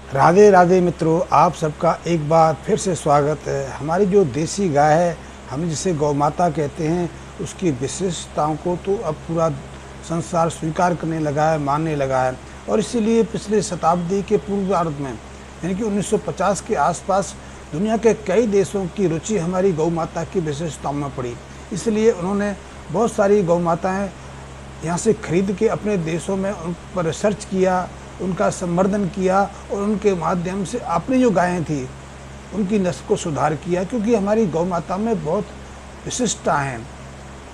राधे राधे मित्रों, आप सबका एक बार फिर से स्वागत है। हमारी जो देसी गाय है, हम जिसे गौ माता कहते हैं, उसकी विशेषताओं को तो अब पूरा संसार स्वीकार करने लगा है, मानने लगा है। और इसीलिए पिछले शताब्दी के पूर्वार्ध में यानी कि 1950 के आसपास दुनिया के कई देशों की रुचि हमारी गौ माता की विशेषताओं में पड़ी। इसलिए उन्होंने बहुत सारी गौ माताएँ यहाँ से खरीद के अपने देशों में उन पर रिसर्च किया, उनका संवर्धन किया और उनके माध्यम से अपनी जो गायें थी उनकी नस्ल को सुधार किया। क्योंकि हमारी गौ माता में बहुत विशिष्टता हैं,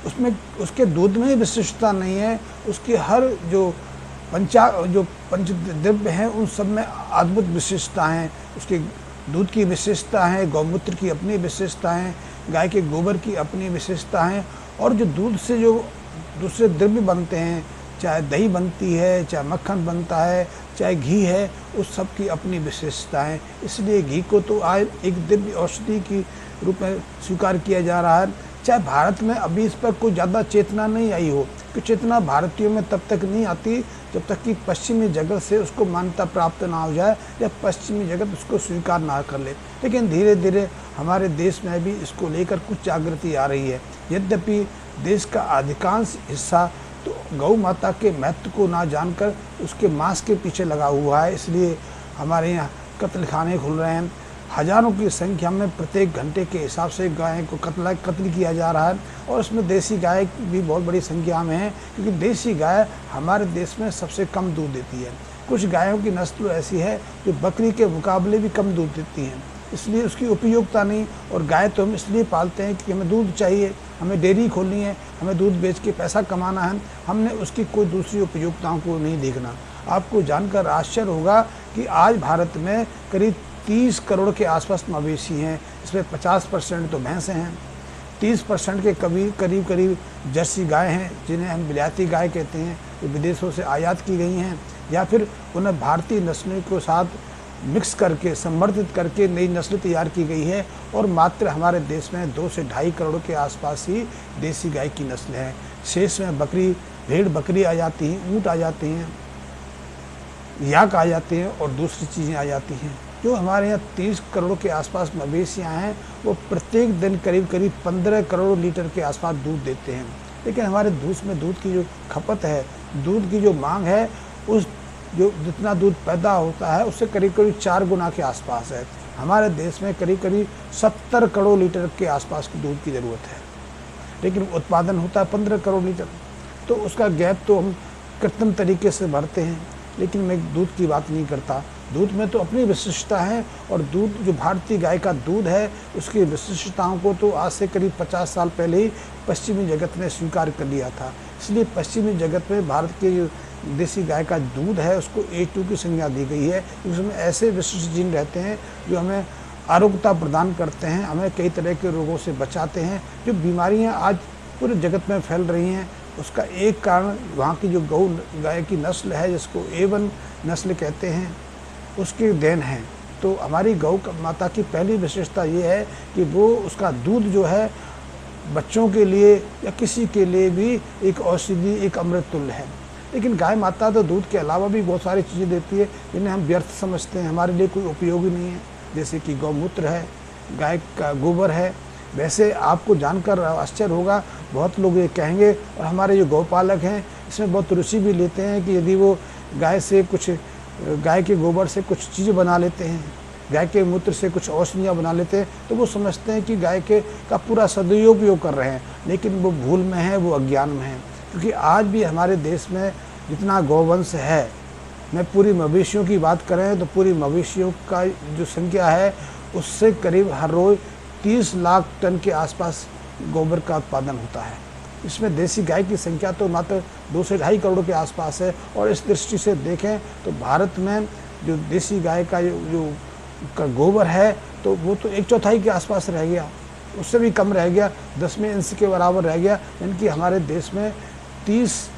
उसमें उसके दूध में ही विशिष्टता नहीं है, उसके हर जो पंचद्रव्य हैं उन सब में अद्भुत विशेषता हैं। उसके दूध की विशेषता है, गौमूत्र की अपनी विशेषता है, गाय के गोबर की अपनी विशेषता है। और जो दूध से जो दूसरे द्रव्य बनते हैं, चाहे दही बनती है, चाहे मक्खन बनता है, चाहे घी है, उस सब की अपनी विशेषता है। इसलिए घी को तो आज एक दिव्य औषधि की रूप में स्वीकार किया जा रहा है। चाहे भारत में अभी इस पर कोई ज़्यादा चेतना नहीं आई हो, कि चेतना भारतीयों में तब तक नहीं आती जब तक कि पश्चिमी जगत से उसको मान्यता प्राप्त ना हो जाए या पश्चिमी जगत उसको स्वीकार ना कर ले। लेकिन धीरे धीरे हमारे देश में भी इसको लेकर कुछ जागृति आ रही है। यद्यपि देश का अधिकांश हिस्सा तो गौ माता के महत्व को ना जानकर उसके मांस के पीछे लगा हुआ है। इसलिए हमारे यहाँ कत्लखाने खुल रहे हैं, हज़ारों की संख्या में प्रत्येक घंटे के हिसाब से गाय को कत्ल किया जा रहा है। और उसमें देसी गाय भी बहुत बड़ी संख्या में है, क्योंकि देसी गाय हमारे देश में सबसे कम दूध देती है। कुछ गायों की नस्ल ऐसी है जो बकरी के मुकाबले भी कम दूध देती हैं, इसलिए उसकी उपयोगिता नहीं। और गाय तो हम इसलिए पालते हैं कि हमें दूध चाहिए, हमें डेयरी खोलनी है, हमें दूध बेच के पैसा कमाना है, हमने उसकी कोई दूसरी उपयोगिताओं को नहीं देखना। आपको जानकर आश्चर्य होगा कि आज भारत में करीब 30 करोड़ के आसपास मवेशी हैं। इसमें 50% तो भैंसें हैं, 30% के करीब जर्सी गाय हैं, जिन्हें हम विलायती गाय कहते हैं, जो विदेशों से आयात की गई हैं या फिर उन्हें भारतीय नस्लों के साथ मिक्स करके संवर्धित करके नई नस्ल तैयार की गई है। और मात्र हमारे देश में 2 से ढाई करोड़ के आसपास ही देसी गाय की नस्ल है। शेष में भेड़ बकरी आ जाती हैं, ऊँट आ जाते हैं, याक आ जाते हैं और दूसरी चीज़ें आ जाती हैं। जो हमारे यहाँ 30 करोड़ के आसपास मवेशियाँ हैं, वो प्रत्येक दिन करीब 15 करोड़ लीटर के आसपास दूध देते हैं। लेकिन हमारे दूध की जो खपत है, दूध की जो मांग है, उस जो जितना दूध पैदा होता है उससे करीब 4 गुना के आसपास है। हमारे देश में करीब 70 करोड़ लीटर के आसपास की दूध की ज़रूरत है, लेकिन उत्पादन होता है 15 करोड़ लीटर। तो उसका गैप तो हम कृत्रिम तरीके से भरते हैं। लेकिन मैं दूध की बात नहीं करता, दूध में तो अपनी विशिष्टता है। और दूध जो भारतीय गाय का दूध है, उसकी विशिष्टताओं को तो आज से करीब 50 साल पहले ही पश्चिमी जगत ने स्वीकार कर लिया था। इसलिए पश्चिमी जगत में भारत के जो देसी गाय का दूध है उसको A2 की संज्ञा दी गई है। उसमें ऐसे विशिष्ट जीन रहते हैं जो हमें आरोग्यता प्रदान करते हैं, हमें कई तरह के रोगों से बचाते हैं। जो बीमारियां आज पूरे जगत में फैल रही हैं, उसका एक कारण वहाँ की जो गाय की नस्ल है, जिसको A1 नस्ल कहते हैं, उसकी देन है। तो हमारी गौ माता की पहली विशेषता ये है कि वो उसका दूध जो है बच्चों के लिए या किसी के लिए भी एक औषधि, एक अमृत तुल्य है। लेकिन गाय माता तो दूध के अलावा भी बहुत सारी चीज़ें देती है जिन्हें हम व्यर्थ समझते हैं, हमारे लिए कोई उपयोगी नहीं है। जैसे कि गौमूत्र है, गाय का गोबर है। वैसे आपको जानकर आश्चर्य होगा, बहुत लोग ये कहेंगे, और हमारे जो गौपालक हैं इसमें बहुत रुचि भी लेते हैं कि यदि वो गाय के गोबर से कुछ चीज़ें बना लेते हैं, गाय के मूत्र से कुछ औषधियाँ बना लेते हैं, तो वो समझते हैं कि गाय का पूरा सदुपयोग कर रहे हैं। लेकिन वो भूल में है, वो अज्ञान में है। क्योंकि आज भी हमारे देश में जितना गौवंश है, मैं पूरी मवेशियों की बात करें तो पूरी मवेशियों का जो संख्या है उससे करीब हर रोज़ 30 लाख टन के आसपास गोबर का उत्पादन होता है। इसमें देसी गाय की संख्या तो मात्र 2 से ढाई करोड़ के आसपास है। और इस दृष्टि से देखें तो भारत में जो देसी गाय का जो गोबर है, तो वो तो 1/4 के आसपास रह गया, उससे भी कम रह गया, 10वें अंश के बराबर रह गया। यानी कि हमारे देश में 30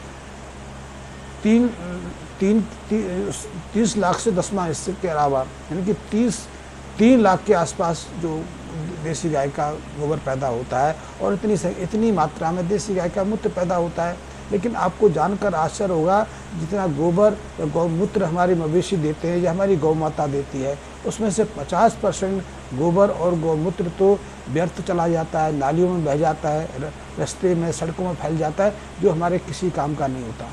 लाख से 10वां हिस्से के अलावा, यानी कि 3 लाख के आसपास जो देसी गाय का गोबर पैदा होता है। और इतनी मात्रा में देसी गाय का मूत्र पैदा होता है। लेकिन आपको जानकर आश्चर्य होगा, जितना गोबर या गौमूत्र हमारे मवेशी देते हैं या हमारी गौ माता देती है, उसमें से 50% गोबर और गौमूत्र तो व्यर्थ चला जाता है, नालियों में बह जाता है, रास्ते में, सड़कों में फैल जाता है, जो हमारे किसी काम का नहीं होता।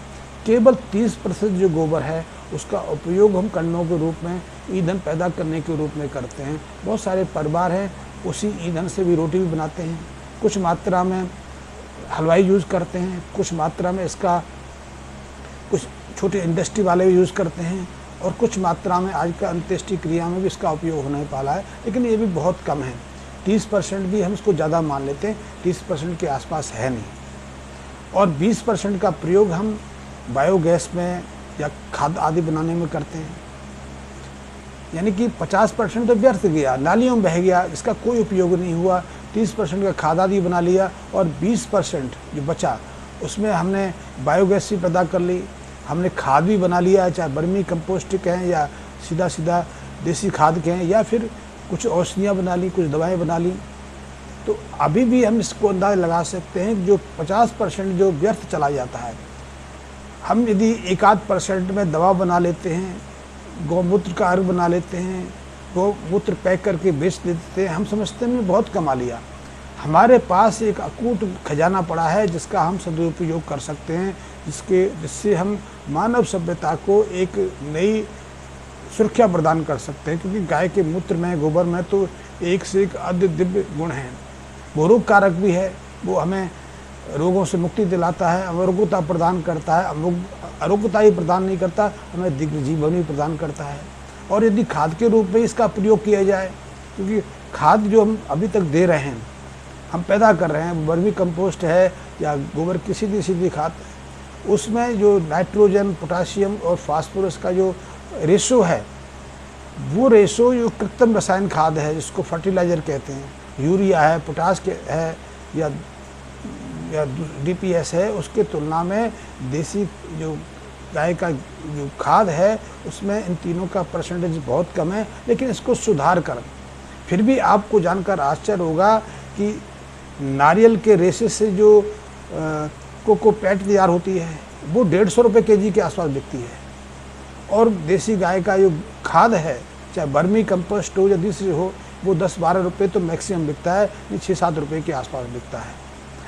केवल 30% जो गोबर है उसका उपयोग हम कंडों के रूप में, ईंधन पैदा करने के रूप में करते हैं। बहुत सारे परिवार हैं उसी ईंधन से भी रोटी भी बनाते हैं, कुछ मात्रा में हलवाई यूज़ करते हैं, कुछ मात्रा में इसका कुछ छोटे इंडस्ट्री वाले भी यूज़ करते हैं, और कुछ मात्रा में आज का अंत्येष्टि क्रिया में भी इसका उपयोग होने वाला है, लेकिन ये भी बहुत कम है। 30% भी हम इसको ज़्यादा मान लेते हैं, 30% के आसपास है नहीं। और 20% का प्रयोग हम बायोगैस में या खाद आदि बनाने में करते हैं। यानी कि 50% तो व्यर्थ गया, नालियों में बह गया, इसका कोई उपयोग नहीं हुआ। 30% का खाद आदि बना लिया, और 20% जो बचा उसमें हमने बायोगैस भी पैदा कर ली, हमने खाद भी बना लिया, चाहे वर्मी कंपोस्ट कहें या सीधा सीधा देसी खाद कहें, या फिर कुछ औषधियाँ बना ली, कुछ दवाएं बना ली। तो अभी भी हम इसको अंदाज़ लगा सकते हैं जो 50% जो व्यर्थ चला जाता है, हम यदि 1-8% में दवा बना लेते हैं, गौमूत्र का अर्घ बना लेते हैं, गौमूत्र पैक करके बेच देते हैं, हम समझते हैं बहुत कमा लिया। हमारे पास एक अकूट खजाना पड़ा है जिसका हम सदुपयोग कर सकते हैं, जिससे हम मानव सभ्यता को एक नई सुरक्षा प्रदान कर सकते हैं। क्योंकि गाय के मूत्र में, गोबर में तो एक से एक अद्भुत दिव्य गुण हैं। वो रोग कारक भी है, वो हमें रोगों से मुक्ति दिलाता है, अमरोगता प्रदान करता है, अरोगता ही प्रदान नहीं करता, हमें दिव्य जीवन भी प्रदान करता है। और यदि खाद के रूप में इसका प्रयोग किया जाए, क्योंकि खाद जो हम अभी तक दे रहे हैं, हम पैदा कर रहे हैं, वर्मी कंपोस्ट है या गोबर की सीधी सीधी खाद, उसमें जो नाइट्रोजन, पोटाशियम और फास्फोरस का जो रेशो है, वो रेशो जो कृत्रिम रसायन खाद है जिसको फर्टिलाइज़र कहते हैं, यूरिया है, पोटाश है या DPS है, उसके तुलना में देसी जो गाय का जो खाद है उसमें इन तीनों का परसेंटेज बहुत कम है। लेकिन इसको सुधार कर, फिर भी आपको जानकर आश्चर्य होगा कि नारियल के रेशे से जो कोकोपैट तैयार होती है वो 150 रुपये kg के आसपास बिकती है, और देसी गाय का जो खाद है, चाहे वर्मी कंपोस्ट हो या दूसरी हो, वो 10-12 रुपये तो मैक्सिमम बिकता है, ये 6-7 रुपये के आसपास बिकता है।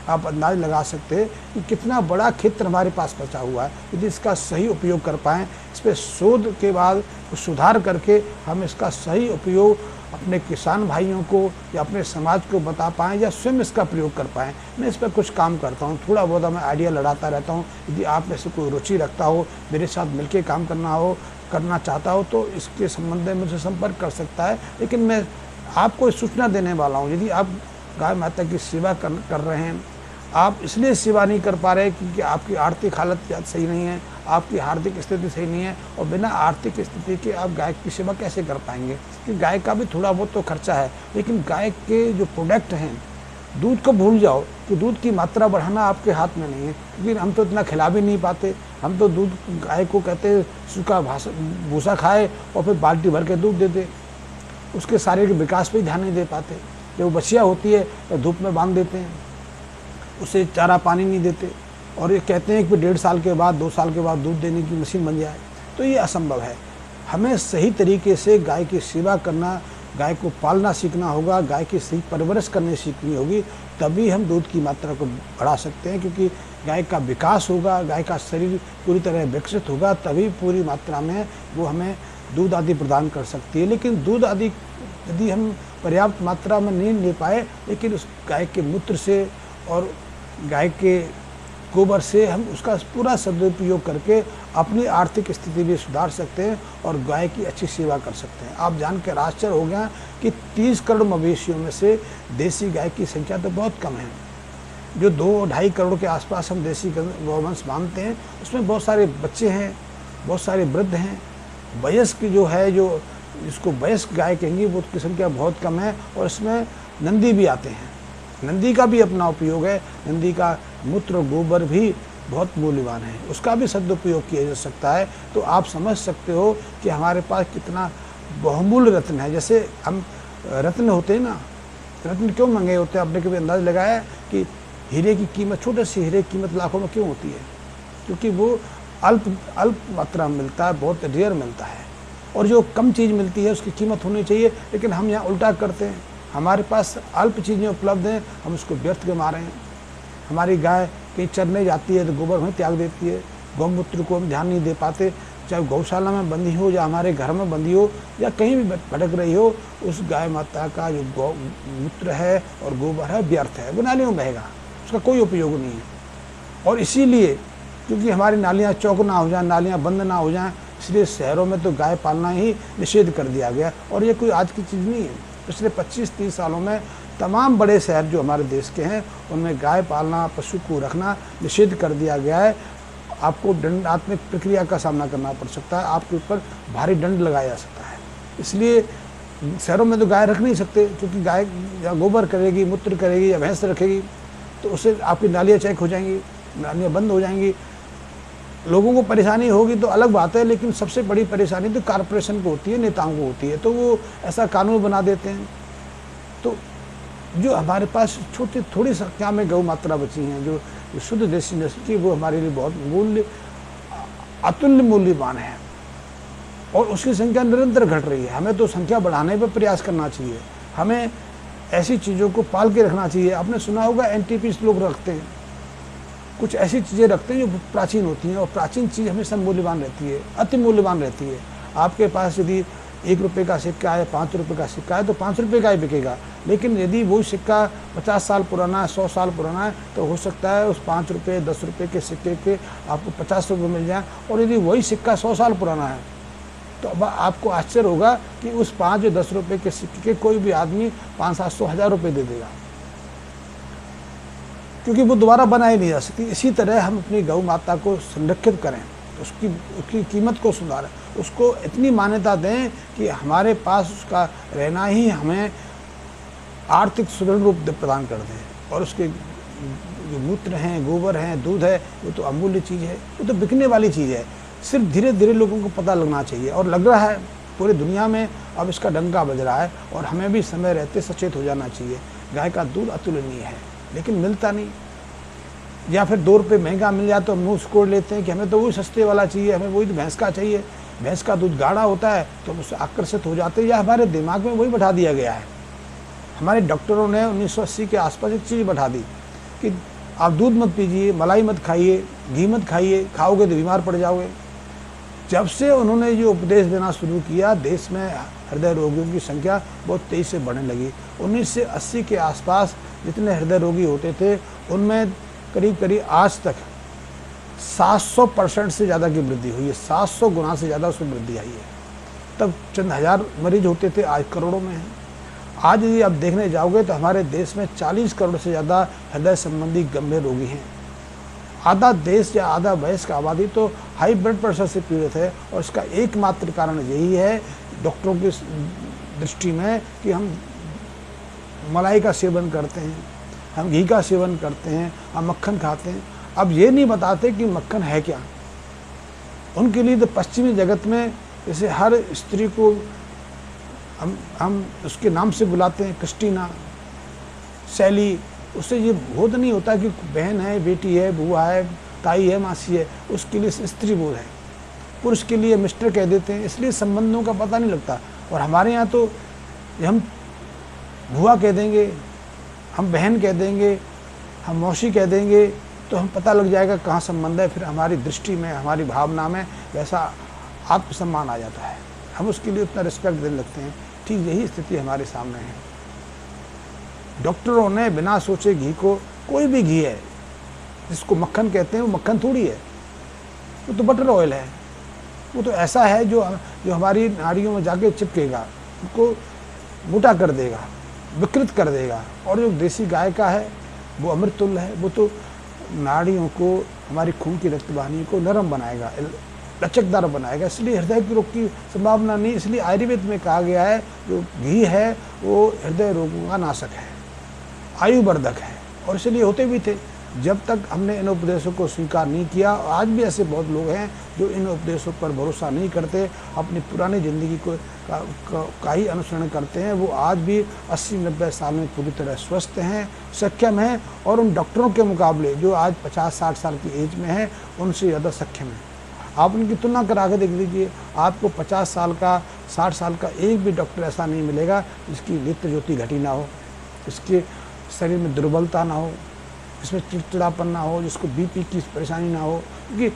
आप अंदाज लगा सकते हैं कि कितना बड़ा क्षेत्र हमारे पास बचा हुआ है। यदि इसका सही उपयोग कर पाएँ, इस पर शोध के बाद सुधार करके हम इसका सही उपयोग अपने किसान भाइयों को या अपने समाज को बता पाएँ या स्वयं इसका प्रयोग कर पाएँ। मैं इस पर कुछ काम करता हूँ, थोड़ा बहुत मैं आइडिया लड़ाता रहता हूँ। यदि आप में से कोई रुचि रखता हो, मेरे साथ मिलकर काम करना चाहता हो, तो इसके संबंध में मुझसे संपर्क कर सकता है। लेकिन मैं आपको सूचना देने वाला हूँ, यदि आप गाय माता की सेवा कर रहे हैं, आप इसलिए सेवा नहीं कर पा रहे क्योंकि आपकी आर्थिक हालत सही नहीं है, आपकी आर्थिक स्थिति सही नहीं है, और बिना आर्थिक स्थिति के आप गाय की सेवा कैसे कर पाएंगे? क्योंकि गाय का भी थोड़ा बहुत तो खर्चा है, लेकिन गाय के जो प्रोडक्ट हैं, दूध को भूल जाओ, तो दूध की मात्रा बढ़ाना आपके हाथ में नहीं है, क्योंकि हम तो इतना खिला भी नहीं पाते। हम तो दूध, गाय को कहते हैं सूखा भूसा खाए और फिर बाल्टी भर के दूध दे दे, उसके शारीरिक विकास पर ध्यान नहीं दे पाते। जब बछिया होती है तो धूप में बांध देते हैं, उसे चारा पानी नहीं देते, और ये कहते हैं कि 1.5 साल के बाद, 2 साल के बाद दूध देने की मशीन बन जाए, तो ये असंभव है। हमें सही तरीके से गाय की सेवा करना, गाय को पालना सीखना होगा, गाय की सही परवरिश करनी सीखनी होगी, तभी हम दूध की मात्रा को बढ़ा सकते हैं। क्योंकि गाय का विकास होगा, गाय का शरीर पूरी तरह विकसित होगा, तभी पूरी मात्रा में वो हमें दूध आदि प्रदान कर सकती है। लेकिन दूध आदि यदि हम पर्याप्त मात्रा में नहीं ले पाए, लेकिन उस गाय के मूत्र से और गाय के गोबर से हम उसका पूरा सदुपयोग करके अपनी आर्थिक स्थिति भी सुधार सकते हैं और गाय की अच्छी सेवा कर सकते हैं। आप जानकर आश्चर्य हो गया कि 30 करोड़ मवेशियों में से देसी गाय की संख्या तो बहुत कम है। जो 2-2.5 करोड़ के आसपास हम देसी गौवंश मानते हैं, उसमें बहुत सारे बच्चे हैं, बहुत सारे वृद्ध हैं। वयस्क जो है, जो जिसको वयस्क गाय कहेंगे, वो की संख्या बहुत कम है, और इसमें नंदी भी आते हैं। नंदी का भी अपना उपयोग है, नंदी का मूत्र गोबर भी बहुत मूल्यवान है, उसका भी सदुपयोग किया जा सकता है। तो आप समझ सकते हो कि हमारे पास कितना बहुमूल्य रत्न है। जैसे हम रत्न होते हैं ना, रत्न क्यों महंगे होते हैं? आपने कभी अंदाज लगाया कि हीरे की कीमत, छोटे से हीरे की कीमत लाखों में क्यों होती है? क्योंकि वो अल्प अल्प मात्रा में मिलता है, बहुत रेयर मिलता है। और जो कम चीज़ मिलती है उसकी कीमत होनी चाहिए, लेकिन हम यहाँ उल्टा करते हैं। हमारे पास अल्प चीज़ें उपलब्ध हैं, हम उसको व्यर्थ गंवा रहे हैं। हमारी गाय कहीं चरने जाती है तो गोबर वहीं त्याग देती है, गौमूत्र को हम ध्यान नहीं दे पाते। चाहे गौशाला में बंधी हो या हमारे घर में बंधी हो या कहीं भी भटक रही हो, उस गाय माता का जो गौमूत्र है और गोबर है व्यर्थ है, वो नालियों में बहेगा, उसका कोई उपयोग नहीं है। और इसीलिए क्योंकि हमारी नालियाँ चौक ना हो जाएं, नालियाँ बंद ना हो जाएं, इसलिए शहरों में तो गाय पालना ही निषेध कर दिया गया। और ये कोई आज की चीज़ नहीं है। पिछले 25-30 सालों में तमाम बड़े शहर जो हमारे देश के हैं उनमें गाय पालना, पशु को रखना निषेध कर दिया गया है। आपको दंडात्मक प्रक्रिया का सामना करना पड़ सकता है, आपके ऊपर भारी दंड लगाया जा सकता है। इसलिए शहरों में तो गाय रख नहीं सकते, क्योंकि गाय या गोबर करेगी, मूत्र करेगी या भैंस रखेगी तो उससे आपकी नालियाँ चेक हो जाएंगी, नालियाँ बंद हो जाएंगी। लोगों को परेशानी होगी तो अलग बात है, लेकिन सबसे बड़ी परेशानी तो कॉरपोरेशन को होती है, नेताओं को होती है, तो वो ऐसा कानून बना देते हैं। तो जो हमारे पास छोटी थोड़ी संख्या में गौ मात्रा बची हैं जो शुद्ध देसी नस्ल की, वो हमारे लिए बहुत अतुल्य मूल्यवान है और उसकी संख्या निरंतर घट रही है। हमें तो संख्या बढ़ाने पर प्रयास करना चाहिए। हमें ऐसी चीज़ों को पाल के रखना चाहिए। आपने सुना होगा एनटीपीस लोग रखते हैं, कुछ ऐसी चीज़ें रखते हैं जो प्राचीन होती हैं, और प्राचीन चीज़ हमेशा मूल्यवान रहती है, अति मूल्यवान रहती है। आपके पास यदि 1 रुपये का सिक्का है, 5 रुपये का सिक्का है तो 5 रुपये का ही बिकेगा। लेकिन यदि वो सिक्का 50 साल पुराना है, 100 साल पुराना है, तो हो सकता है उस 5 रुपये 10 रुपये के सिक्के के आपको 50 रुपये मिल जाए। और यदि वही सिक्का 100 साल पुराना है तो अब आपको आश्चर्य होगा कि उस 5 या 10 रुपये के सिक्के के कोई भी आदमी 500-700 हज़ार रुपये दे देगा, क्योंकि वो दोबारा बनाई नहीं जा सकती। इसी तरह हम अपनी गौ माता को संरक्षित करें, उसकी कीमत को सुधारें, उसको इतनी मान्यता दें कि हमारे पास उसका रहना ही हमें आर्थिक सुदृढ़ रूप प्रदान कर दें। और उसके जो मूत्र हैं, गोबर हैं, दूध है, वो तो अमूल्य चीज़ है, वो तो बिकने वाली चीज़ है। सिर्फ धीरे धीरे लोगों को पता लगना चाहिए, और लग रहा है पूरी दुनिया में अब इसका डंका बज रहा है, और हमें भी समय रहते सचेत हो जाना चाहिए। गाय का दूध अतुलनीय है, लेकिन मिलता नहीं, या फिर 2 रुपये महंगा मिल जाए तो हम मुँह सिकोड़ लेते हैं कि हमें तो वही सस्ते वाला चाहिए, हमें वही तो भैंस का चाहिए। भैंस का दूध गाढ़ा होता है तो हम उससे आकर्षित हो जाते हैं, या हमारे दिमाग में वही बैठा दिया गया है। हमारे डॉक्टरों ने 1980 के आसपास एक चीज़ बैठा दी कि आप दूध मत पीजिए, मलाई मत खाइए, घी मत खाइए, खाओगे तो बीमार पड़ जाओगे। जब से उन्होंने ये उपदेश देना शुरू किया, देश में हृदय रोगियों की संख्या बहुत तेज़ी से बढ़ने लगी। 1980 के आसपास जितने हृदय रोगी होते थे उनमें करीब करीब आज तक 700% से ज़्यादा की वृद्धि हुई है, 700 गुना से ज़्यादा उसमें वृद्धि आई है। तब चंद हज़ार मरीज होते थे, आज करोड़ों में हैं। आज यदि आप देखने जाओगे तो हमारे देश में 40 करोड़ से ज़्यादा हृदय संबंधी गंभीर रोगी हैं। आधा देश या आधा वयस्क आबादी तो हाई ब्लड प्रेशर से पीड़ित है, और इसका एकमात्र कारण यही है डॉक्टरों की दृष्टि में कि हम मलाई का सेवन करते हैं, हम घी का सेवन करते हैं, हम मक्खन खाते हैं। अब ये नहीं बताते कि मक्खन है क्या। उनके लिए तो पश्चिमी जगत में जैसे हर स्त्री को हम उसके नाम से बुलाते हैं, क्रिस्टीना, शैली, उससे ये बोध नहीं होता कि बहन है, बेटी है, बुआ है, ताई है, मासी है, उसके लिए स्त्री बोध है। पुरुष के लिए मिस्टर कह देते हैं, इसलिए संबंधों का पता नहीं लगता। और हमारे यहाँ तो हम बुआ कह देंगे, हम बहन कह देंगे, हम मौसी कह देंगे, तो हम पता लग जाएगा कहाँ संबंध है। फिर हमारी दृष्टि में, हमारी भावना में वैसा आत्मसम्मान आ जाता है, हम उसके लिए उतना रिस्पेक्ट देने लगते हैं। ठीक यही स्थिति हमारे सामने है। डॉक्टरों ने बिना सोचे घी को, कोई भी घी है जिसको मक्खन कहते हैं, वो मक्खन थोड़ी है, वो तो बटर ऑयल है। वो तो ऐसा है जो हमारी नाड़ियों में जाके चिपकेगा, उनको मोटा कर देगा, विकृत कर देगा। और जो देसी गाय का है वो अमृत तुल्य है, वो तो नाड़ियों को, हमारी खून की रक्तवाहिनी को नरम बनाएगा, लचकदार बनाएगा। इसलिए हृदय के रोग की संभावना नहीं। इसलिए आयुर्वेद में कहा गया है जो घी है वो हृदय रोगों का नाशक है, आयुवर्धक है। और इसलिए होते भी थे। जब तक हमने इन उपदेशों को स्वीकार नहीं किया, आज भी ऐसे बहुत लोग हैं जो इन उपदेशों पर भरोसा नहीं करते, अपनी पुरानी ज़िंदगी का ही अनुसरण करते हैं, वो आज भी 80-90 साल में पूरी तरह स्वस्थ हैं, सक्षम हैं, और उन डॉक्टरों के मुकाबले जो आज 50-60 साल की एज में हैं, उनसे ज़्यादा सक्षम हैं। आप उनकी तुलना करा के देख लीजिए, आपको 50 साल का, 60 साल का एक भी डॉक्टर ऐसा नहीं मिलेगा जिसकी नेत्र ज्योति घटी ना हो, इसके शरीर में दुर्बलता ना हो, इसमें चिड़चिड़ापन ना हो, जिसको बीपी की परेशानी ना हो। क्योंकि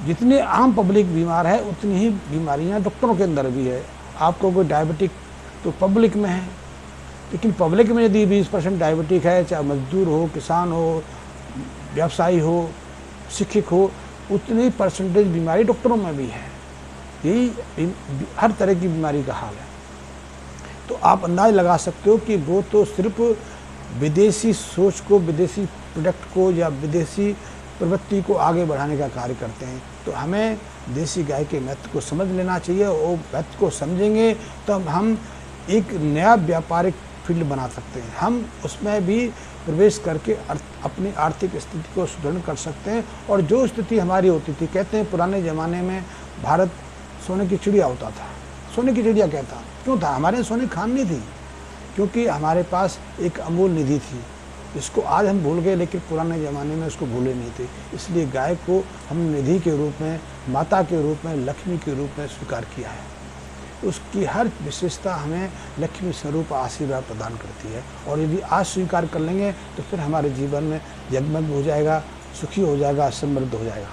जितने आम पब्लिक बीमार है उतनी ही बीमारियां डॉक्टरों के अंदर भी है। आपको कोई डायबिटिक तो पब्लिक में है, लेकिन पब्लिक में यदि 20% डायबिटिक है, चाहे मजदूर हो, किसान हो, व्यवसायी हो, शिक्षक हो, उतनी परसेंटेज बीमारी डॉक्टरों में भी है। यही हर तरह की बीमारी का हाल है। तो आप अंदाज लगा सकते हो कि वो तो सिर्फ विदेशी सोच को, विदेशी प्रोडक्ट को या विदेशी प्रवृत्ति को आगे बढ़ाने का कार्य करते हैं। तो हमें देसी गाय के महत्व को समझ लेना चाहिए, और महत्व को समझेंगे तो हम एक नया व्यापारिक फील्ड बना सकते हैं। हम उसमें भी प्रवेश करके अपनी आर्थिक स्थिति को सुदृढ़ कर सकते हैं। और जो स्थिति हमारी होती थी, कहते हैं पुराने ज़माने में भारत सोने की चिड़िया होता था। सोने की चिड़िया कहता क्यों था? हमारे सोने की खान नहीं थी, क्योंकि हमारे पास एक अमूल निधि थी, इसको आज हम भूल गए, लेकिन पुराने ज़माने में उसको भूले नहीं थे। इसलिए गाय को हम निधि के रूप में, माता के रूप में, लक्ष्मी के रूप में स्वीकार किया है। उसकी हर विशेषता हमें लक्ष्मी स्वरूप आशीर्वाद प्रदान करती है। और यदि आज स्वीकार कर लेंगे तो फिर हमारे जीवन में जगमग हो जाएगा, सुखी हो जाएगा, समृद्ध हो जाएगा।